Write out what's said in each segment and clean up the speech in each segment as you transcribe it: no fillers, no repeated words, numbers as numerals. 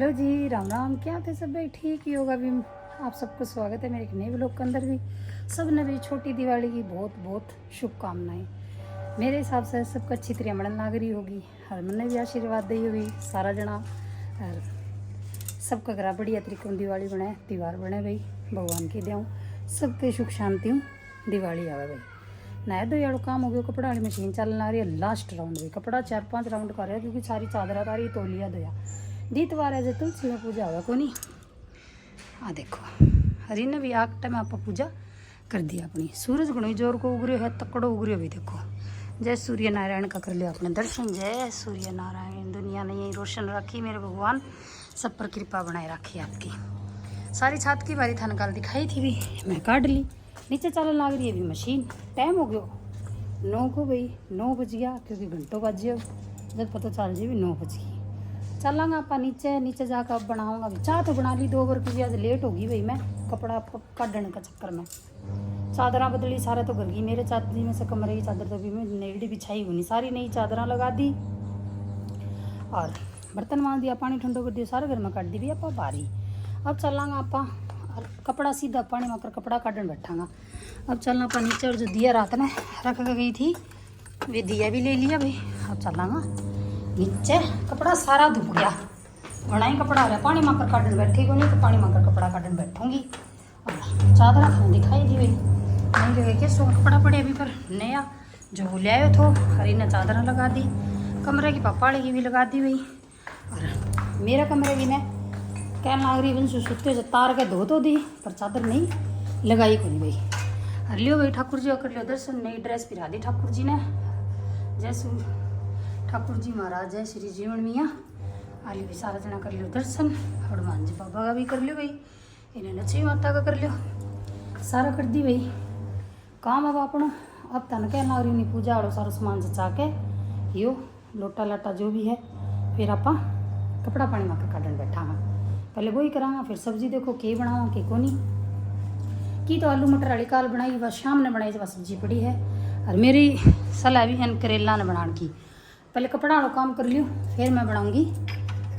Hello जी, राम राम। क्या थे सब भाई? ठीक ही होगा। अभी आप सबको स्वागत है मेरे एक नए व्लॉग के अंदर भी। सब ने भी छोटी दिवाली की बहुत बहुत शुभकामनाएं। मेरे हिसाब से सबको अच्छी तरह मनन लाग रही होगी। हर मन ने भी आशीर्वाद दी होगी सारा जना। और सबका घर बढ़िया तरीके में दिवाली बने, त्यौहार बने भाई। भगवान की देऊँ सबके सुख शांति हूँ, दिवाली आवे भाई। नया दो यार काम हो गया। कपड़ा वाली मशीन चलने आ रही है। लास्ट राउंड भी कपड़ा 4-5 राउंड कर रहा है, क्योंकि सारी चादर तारी तोलिया दया दीतवार है जो तुलसी में पूजा हुआ को नहीं। आ देखो हरी ने भी आग टाइम आप पूजा कर दिया अपनी। सूरज घणो जोर को उगरियो है, तकड़ो उगरियो भी देखो। जय सूर्य नारायण का कर लिया अपने दर्शन। जय सूर्य नारायण। दुनिया ने यही रोशन रखी मेरे भगवान, सब पर कृपा बनाए रखी आपकी। सारी छात की बारी थाने कल दिखाई थी भी, मैं काट ली। नीचे चलने लग रही है भी मशीन। टाइम हो गयो 9 को भाई। 9 बज गया, क्योंकि घंटों बज गए जब पता चल जाए भी 9 बज गई। चलांगा आप नीचे जाकर अब बनाऊंगा। अभी चाह तो बना ली 2 बार, क्योंकि आज लेट होगी भाई। मैं कपड़ा काटने का चक्कर में चादर बदली सारे तो घर की। मेरे चादरी में से कमरे की चादर तो भी मैं नई बिछाई हुई नहीं, सारी नई चादर लगा दी और बर्तन मांज दिया, पानी ठंडो कर दिया, सारे घर में काट दी भी आप भारी। अब चलांगा आप और कपड़ा सीधा पानी में कर कपड़ा काटन बैठांगा। अब चलना आप नीचे। और जो दिया रात में रख गई थी वे दिया भी ले लिया भाई। अब चलांगा नीचे। कपड़ा सारा धुप गया, घना ही कपड़ा हो रहा। पानी माकर काटन बैठी को नहीं, तो पानी माकर कपड़ा काटन बैठूंगी। और चादर खान दिखाई दी भाई नहीं लगे कि सो कपड़ा पड़े अभी पर नया जो ले आयो थो। हरी ने चादर लगा दी, कमरे की पापा वाली की भी लगा दी भाई। और मेरा कमरे की ने कहना लग रही बन सुते जो तार के धो तो दी, पर चादर नहीं लगाई को नहीं भाई। और लियो भाई ठाकुर जी कर लियो दर्शन। नई ड्रेस पिरा दी ठाकुर जी ने। जय ठाकुर जी महाराज, जय श्री जीवन मियाँ। आली भी सारा जना कर लियो दर्शन। हनुमान जी बाबा का भी कर लियो भाई। इन्हें लक्ष्मी माता का कर लियो, सारा कर दी भाई काम। अब अपनों अब तन कहना और नहीं पूजा वालों सारा सामान जचा के यो लोटा लाटा जो भी है, फिर आप कपड़ा पानी माकर काटन बैठांगा। पहले वही करांगा, फिर सब्जी देखो के बनावा के को नहीं की। तो आलू मटर वाली काल बनाई, बस शाम ने बनाई, बस सब्जी पड़ी है। और मेरी सलाह भी है करेला ने बनाने की। पहले कपड़ा वाला काम कर लियो, फिर मैं बनाऊंगी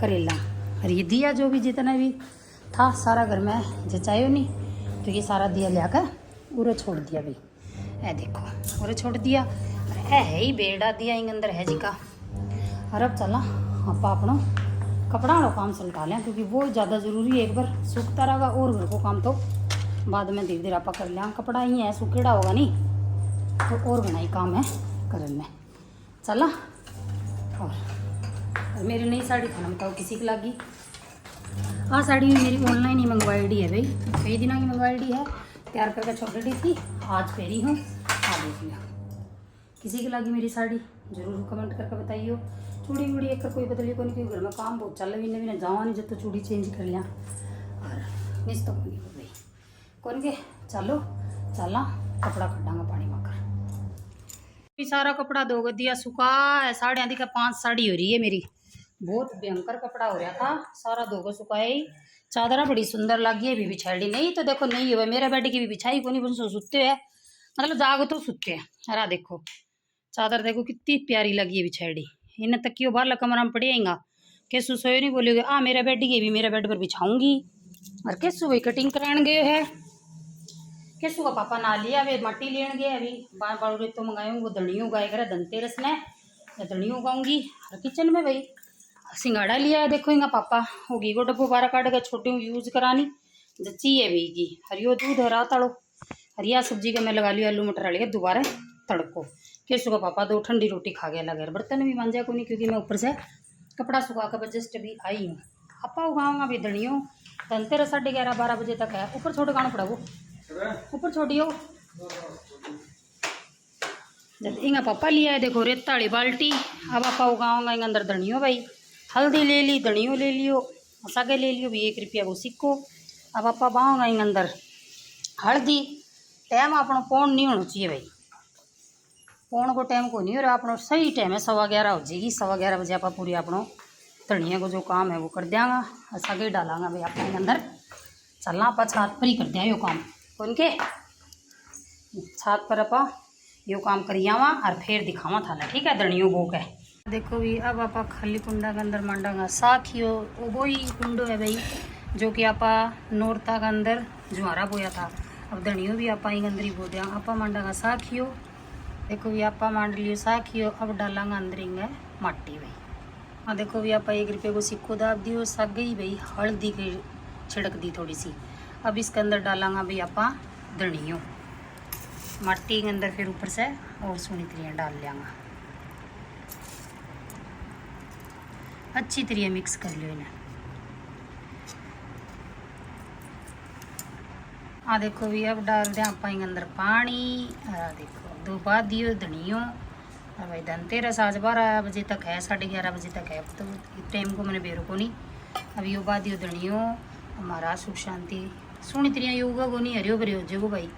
करेला। और ये दिया जो भी जितना भी था सारा घर में जचायो नहीं, क्योंकि सारा दिया ले आकर उरे छोड़ दिया भाई। ऐ देखो उरे छोड़ दिया। है ही बेड़ा दिया इंग अंदर है जी का। और अब चला आप अपना कपड़ा वाला काम सलटा लें, क्योंकि वो ज़्यादा ज़रूरी है। एक बार सूखता रहेगा और घर को काम तो बाद में धीरे धीरे आप कर लें। कपड़ा ही है सूखेड़ा होगा नहीं तो और घना ही काम है करन में। चला और मेरी नई साड़ी खाना बताओ किसी की लगी। हाँ साड़ी मेरी ऑनलाइन ही मंगवाई डी है भाई, कई दिनों की मंगवाई डी है। तैयार करके छोड़ दी थी, आज पहरी हूँ। आ देख लिया किसी की लगी मेरी साड़ी, जरूर कमेंट करके बताइए। चूड़ी वूड़ी एक कोई बदली को नहीं, क्योंकि घर में काम बहुत चल रही है। जावा नहीं जब तो चूड़ी चेंज कर लिया और मिस तो नहीं हो गई कौन के। चलो चला कपड़ा कटांगा पानी माकर। सारा कपड़ा दो दिया सुखा है। साड़ियाँ दिखा 5 साड़ी हो रही है मेरी। बहुत भयंकर कपड़ा हो रहा था, सारा दो को सुखाया ही। चादरा बड़ी सुंदर लगी है भी बिछाई नहीं तो देखो नहीं हुआ। मेरे बेड की भी बिछाई को नहीं, बन सुते है मतलब जाग तो सुते हैं। अरे देखो चादर देखो कितनी प्यारी लगी है बिछाड़ी। इन्हें तकियो बाहर कमरा में पड़ेगा। कैसू सोए नहीं बोलेगे आ मेरा बेड की भी मेरे बेड पर बिछाऊंगी। और कैसू वही कटिंग कराने गए है। कैसू का पापा ना लिया वे मट्टी लेने गए अभी। बार तो मंगाऊंगी वो धनियों गाय कर धनतेरस ने धनियों गाऊंगी। और किचन में भाई सिंगाड़ा लिया है देखो। इंगा पापा होगी वो डब्बो बारह काट के छोटी यूज करानी जच्ची है भीगी। हरियो दूध हरा तड़ो हरिया सब्जी का मैं लगा लियो आलू मटर डालिए दोबारा तड़को। कैसू का पापा 2 ठंडी रोटी खा गया लगे। बर्तन भी मांजा को नहीं, क्योंकि मैं ऊपर से कपड़ा सुखा कर जस्ट भी आई हूँ। आपा उगाऊंगा भी धनियों। धनतेरस 11:30-12 बजे तक है। ऊपर छोड़ गाना पड़ा वो ऊपर छोड़ियो। जब इंगा पापा लिया है देखो रेता वाली बाल्टी। अब आपा उगाऊंगा इंग अंदर धनियो भाई। हल्दी ले ली, धनियो ले लियो, मसागे ले लियो भी 1 रुपया वो सिक्को। अब आपा बाऊंगा इंग अंदर हल्दी। टाइम अपना पौन नहीं होना चाहिए भाई, पौन को टाइम को नहीं हो रहा। अपना सही टाइम है 11:15 हो जाएगी। 11:15 बजे आप पूरी अपना धनिया को जो काम है वो कर देंगा। सगे डालांगा भाई अपने अंदर। चलना आप छात पर ही कर दिया यो काम कौन के। छात पर आप यो काम करियावा और फिर दिखावा था ठीक है धनियों बो के। देखो भी अब आप खाली कुंडा के अंदर मांडांगा साखियो वो ही कुंडो है भाई जो कि आप नोरता के अंदर जुआरा बोया था। अब धनियो भी आप अंदर ही बो दिया आप मांडांगा साखियो। देखो भी आप मांड लियो साखियो। अब डालांगा अंदर इंगे माटी भाई। हाँ देखो भी आप 1 रुपये को सिक्को दाब दियो सग गई भाई। हल्दी की छिड़क दी थोड़ी सी। अब इसके अंदर डालांगा भाई आप धनियो माटी के अंदर। फिर ऊपर से और सोनी तरिया डाल लियांगा। अच्छी तरह मिक्स कर लो इन्हें। हाँ देखो भी अब डाल दें आप अंदर पानी। देखो 2 बाद दियो धनियो। और भाई धनतेरस आज 12 बजे तक है 11:30 बजे तक है तो टाइम को मैंने बेरो को नहीं। अब यो बाद दियो धनियो। हमारा सुख शांति सोनी तरिया योगा को नहीं हरियो भरियो जो भाई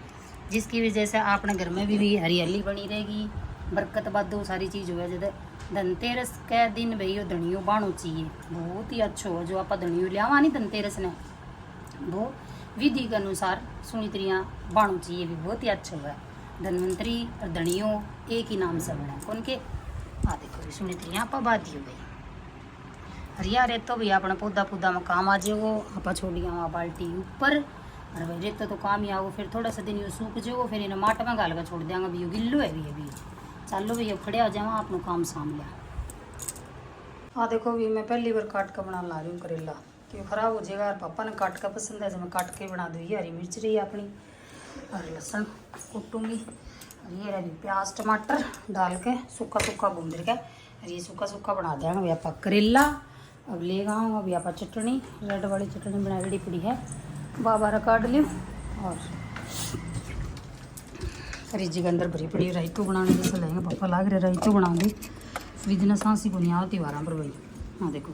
जिसकी वजह से अपने घर में भी हरियाली बनी रहेगी बरकत बादो सारी चीज़ हुआ। जब धनतेरस के दिन भाई वो धनियो बाणो चाहिए बहुत ही अच्छा हो। जो आप धनियो लियावा नहीं धनतेरस ने वो विधि के अनुसार सोनी तरिया बाणो चाहिए भी बहुत ही अच्छा हुआ। धनवंतरी और धनियो एक ही नाम से बना कौन के। देखो भी सोनी तरिया आप बात दियो भाई हरिया रेतो भी अपना पौधा में काम आ जाओ। आप छोड़िया वहाँ बाल्टी ऊपर और भाई रेतो तो काम ही आओ। फिर थोड़ा सा दिन यो सूख जाओ फिर इन्हें माट में गाल कर छोड़ देंगे भी यो गिल्लो है भी अभी। चलो भैया खड़े आ जाओ अपना काम साम लिया। देखो भी मैं पहली बार काट कर बना ला रही हूँ करेला क्यों ख़राब हो जाएगा। और पापा ने काट का पसंद है जब मैं काट के बना दूँ। ये हरी मिर्च रही अपनी और लहसुन कूटूँगी। और ये रही प्याज टमाटर डाल के सूखा सूखा भून के और ये सूखा सूखा बना देंगे अभी आप करेला। अब ले आऊँ अभी आप चटनी रेड वाली चटनी बनाई पड़ी है बाबा काट लियो। और फ्रिज के अंदर भरी पड़ी रायतू बनाने जैसे लेंगे पापा लाग रहे रायतू बनाऊंगी। फ्रिज ने सांसी को नहीं आ त्योहार पर भाई। हाँ देखो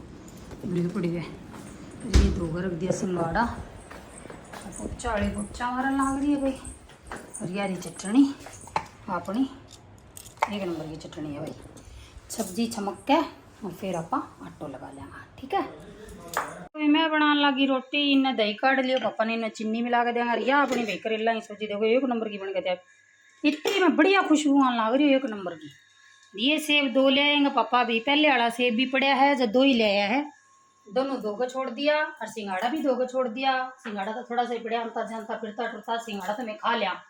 भरी पड़ी है। ये 2 रख दिया सिंगाड़ा पोचा वाली पोचा मारन लाग रही है भाई। और यारी चटनी अपनी 1 नंबर की चटनी है भाई। सब्जी चमक के और फिर आप आटो लगा लेंगे ठीक है। तो मैं बनाने लगी रोटी। इन्हें दही काट लियो पापा ने इन्हें चीनी मिला के देंगे। या अपनी भाई करेला की सब्जी देखो 1 नंबर की बन के दिया। इतनी में बढ़िया खुशबू आने लग रही है 1 नंबर की। ये सेब 2 ले आएंगे पापा भी। पहले वाला सेब भी पड़ा है जो 2 ही ले आया है। दोनों 2 को छोड़ दिया और सिंगाड़ा भी 2 को छोड़ दिया। सिंगाड़ा तो थोड़ा सा ही पड़ा अंता जानता फिरता टुरता सिंगाड़ा तो मैं खा लिया।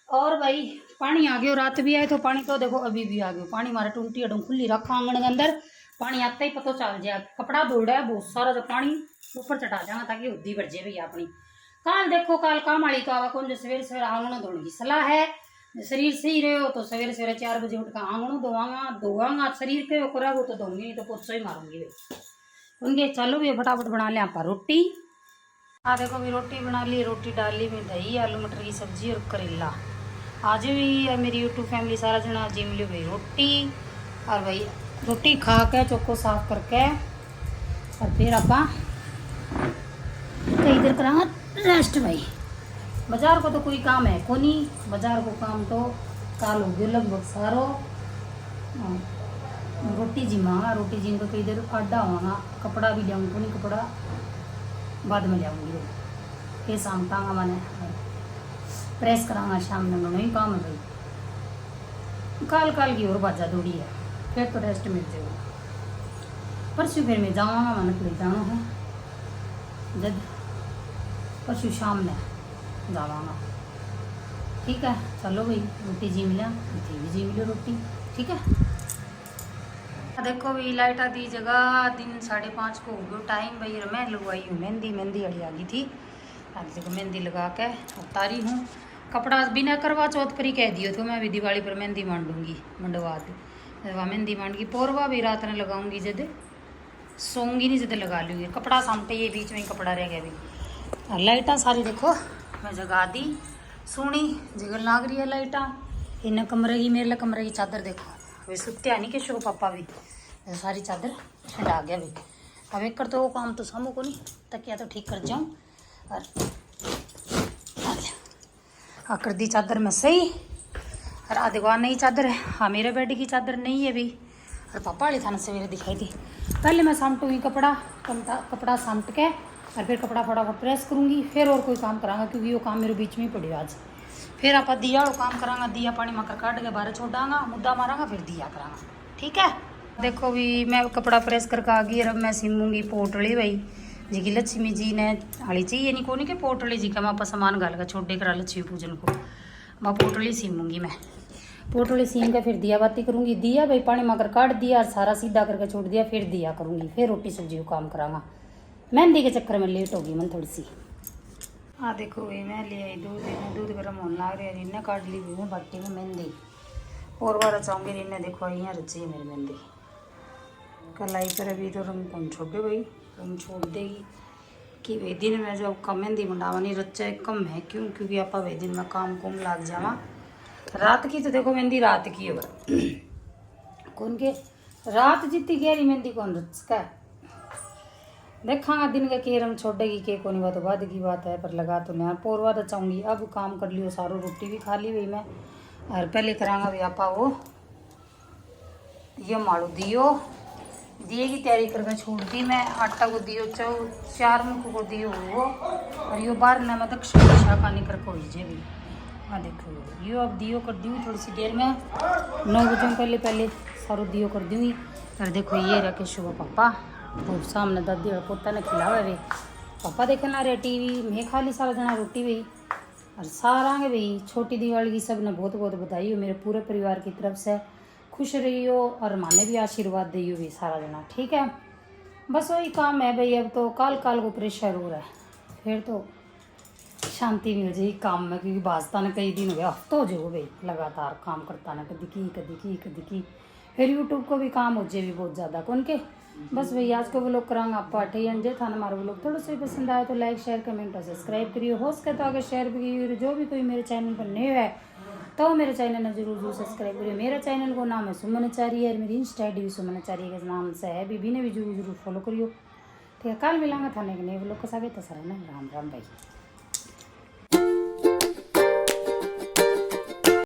और भाई पानी आ गयो रात भी आए तो पानी तो देखो अभी भी आ गयो। पानी मारे टूंटी अडू खुली रखा आंगन के अंदर। पानी आता ही पता चल जाए। कपड़ा धोड़ा है बहुत सारा जो पानी ऊपर चढ़ा जाना ताकि उद्दी बढ़ जाए भैया अपनी। काल देखो काल काम वाली तो आवा कौन जो सवेरे सवेरे आंगन धोने की सलाह है। शरीर सही रहे हो तो सवेरे सवेरे 4 बजे उठ कर आंगन धोवांगा। शरीर पे करोगे तो धोंगी तो पोछा ही मारूंगी भाई उनके। चलो भी फटाफट बना लें आप रोटी। देखो भी रोटी बना ली। रोटी डाल ली मैं दही आलू मटर की सब्जी और करेला। आज भी मेरी यूट्यूब फैमिली सारा जना जिम लियो भाई रोटी। और भाई रोटी खा के चौको साफ करके और फिर आप कई देर करा रेस्ट भाई। बाजार को तो कोई काम है को नहीं। बाजार को काम तो काल हो गयो लगभग सारो। रोटी जिमागा रोटी जिम को कई देर आडा होगा। कपड़ा भी लियाऊँ को नहीं कपड़ा बाद में लियाऊँगी फिर शाम टाँगा मैंने प्रेस करांगा शाम में। दोनों ही काम है भाई। काल की और बाजा दौड़ी है फिर तो रेस्ट मिल जाएगा। परसों फिर मैं जाऊँगा मैंने ले जाना है जब परसों शाम में जावांगा ठीक है। चलो भाई रोटी जी मिला भी जी मिलो रोटी ठीक है। देखो भाई लाइट दी जगह दिन 5:30 को हो गयो टाइम भाई। मैं लगवाई हूँ मेहंदी अड़ी आ गई थी। आज देखो मेहंदी लगा के उतारी हूँ। कपड़ा बिना करवा चौथ पर ही कह दियो तो मैं भी दिवाली पर मेहंदी मांडूंगी मंडवा दे मेहंदी मांडगी। पोरवा भी रात में लगाऊंगी जब सोऊंगी नहीं जब लगा लूँगी। कपड़ा सामटे ये बीच में कपड़ा रह गया भी। और लाइटा सारी देखो मैं जगा दी सोनी जगह लाग रही है लाइटा। इन्हें कमरे की मेरे कमरे की चादर देखो वे सुत्या नहीं कि शो पापा भी सारी चादर हटा गया भाई। अब एक कर तो वो काम तो सामू को नहीं तकिया तो ठीक कर जाऊँ। और कर दी चादर में सही। और आधे को नई चादर है। हाँ मेरे बेड की चादर नहीं है भाई। और पापा वाली थाना सवेरे दिखाई थी। पहले मैं सामटूँगी कपड़ा सामट के और फिर कपड़ा फटाफट प्रेस करूँगी फिर और कोई काम कराँगा क्योंकि वो काम मेरे बीच में ही पड़े आज। फिर आप दिया वो काम कराँगा। दिया पानी मकर काट के बाहर छोड़ डाँगा मुद्दा मारांगा फिर दिया कराँगा ठीक है। देखो भी मैं कपड़ा प्रेस करके आ गई और अब मैं सिमूंगी पोटली भाई जी की लक्ष्मी जी ने हाली चाहिए नहीं कोनी के पोटली जी का मैं सामान घाल का छोटे करा लक्ष्मी पूजन को मैं पोटली सीमूंगी। मैं पोटली सीम के फिर दिया बाती करूँगी। दिया भाई पानी मगर काट दिया सारा सीधा करके छोड़ दिया फिर दिया करूँगी फिर रोटी सब्जी को काम करांगा। मेहंदी के चक्कर में लेट होगी मैं थोड़ी सी। हाँ देखो भाई मैं ले आई दूध गर्म होने लग रहा है इन्हें काट ली हुई मैं बाटी में मेहंदी और बार चाहूँगी इन्हें देखो यहाँ रची है मेरी मेहंदी कलाई पर अभी तो रंग कौन छोड़ दे भाई रंग छोड़ देगी कि वे दिन में जो कम मेहंदी मंडावा नहीं रचा कम है क्योंकि आप वे दिन में काम कुम लग जावा। रात की तो देखो मेहंदी रात की है कौन के रात जितनी गहरी मेहंदी कौन रचका देखा दिन के रंग छोड़ेगी के कोनी बात बाद की बात है पर लगा तो मैं पोरवा रचाऊंगी। अब काम कर लियो सारो रोटी भी खा ली भाई मैं और पहले करांगा भी आपा वो ये माड़ू दियो दिए की तैयारी करके छोड़ दी मैं। आटा को दियो 4 मुख को दियो वो और यो बार ना मैं दक्षिण दिशा का निकर को जे भी। हाँ देखो यो अब दियो कर दूँ थोड़ी सी देर में 9 बजे पहले सारो दियो कर दूँगी। और देखो ये रखे शुभ पापा तो सामने दादी और पोता ने खिलावे वे पापा देखना रहे टीवी मैं खाली सारा जना रोटी भाई और सारा के भाई छोटी दिवाली की सब ने बहुत बहुत बधाई हो मेरे पूरे परिवार की तरफ से। खुश रहियो और माने भी आशीर्वाद दियो भी सारा जना ठीक है। बस वही काम है भाई अब तो काल को प्रेशर हो रहा है फिर तो शांति मिल जाएगी काम में क्योंकि बाजता ने कई दिन हो गया हफ्तों जो भाई लगातार काम करता ना कदी की फिर यूट्यूब को भी काम हो जाए भी बहुत ज़्यादा कौन के। बस भाई आज को व्लॉग करांगा आप पाठे अंजे था हमारा व्लॉग थोड़ा सा पसंद आया तो लाइक शेयर कमेंट और सब्सक्राइब करिए हो सके तो आगे शेयर भी करिए। जो भी कोई मेरे चैनल पर नए है तो मेरे चैनल ने जरूर सब्सक्राइब करिए। मेरा चैनल को नाम है सुमन आचार्य और मेरी इंस्टा आई डी भी सुमन आचार्य के नाम से है भी ने भी जरूर फॉलो करियो ठीक है। कल मिलांगा थाने के नए व्लॉग के साथ तो सर राम राम भाई।